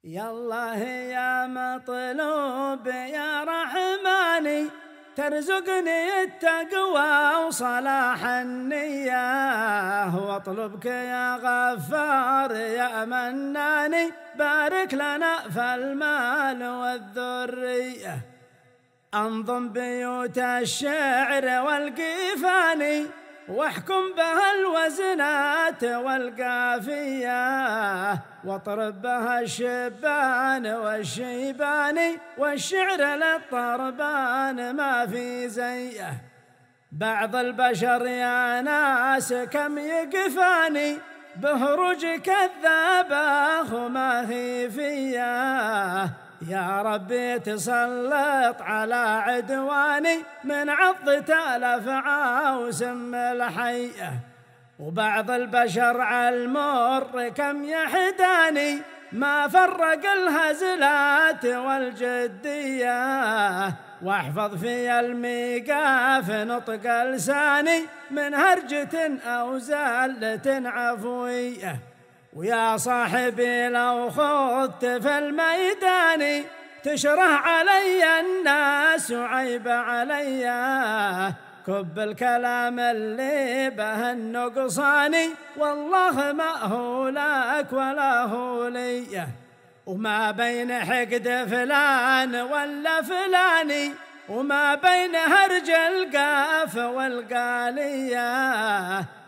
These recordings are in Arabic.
يا الله يا مطلوب يا رحماني، ترزقني التقوى وصلاح النية، واطلبك يا غفار يا مناني، بارك لنا في المال والذرية. أنظم بيوت الشعر والقيفاني، واحكم بها الوزنات والقافية، واطرب بها الشبان والشيباني، والشعر للطربان ما في زيه. بعض البشر يا ناس كم يقفاني، بهرج كذابه وما هي فيه، يا ربي تسلط على عدواني، من عضة الأفعى وسم الحية. وبعض البشر على المر كم يحداني، ما فرق الهزلات والجدية، واحفظ في الميقاف نطق لساني، من هرجة أو زلة عفوية. ويا صاحبي لو خضت في الميدان، تشره علي الناس وعيب علي، كب الكلام اللي به النقصاني، والله ما هو لك ولا هو لي. وما بين حقد فلان ولا فلاني، وما بين هرج القاف والقالية،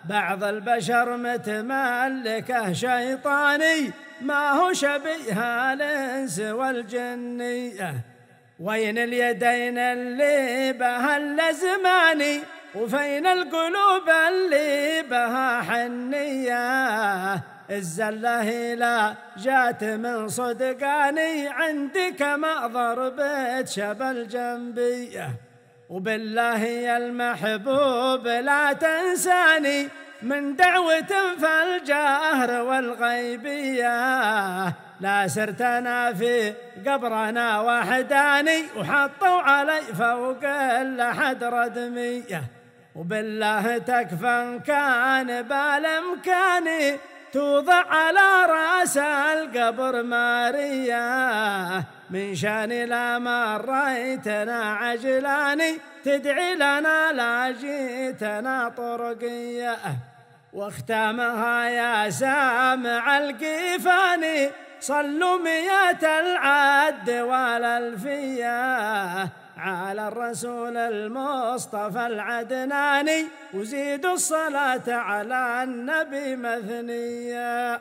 بعض البشر متملكه شيطاني، ما هو شبيه الانس والجنيه. وين اليدين اللي بها اللزماني، وفين القلوب اللي بها حنيه، الزله لا جات من صدقاني، عندك ما ضربت شبل جنبيه. وبالله يا المحبوب لا تنساني، من دعوة في الجهر والغيبية، لا سرتنا في قبرنا وحداني، وحطوا علي فوق اللحد ردمية. وبالله تكفى إن كان بالامكاني، توضع على راس القبر ماريا، من شان لا مريتنا عجلاني، تدعي لنا لا جيتنا طرقية. واختامها يا سامع القيفاني، صلوا 100 العد والألفية، على الرسول المصطفى العدناني، وزيدوا الصلاة على النبي مثنية.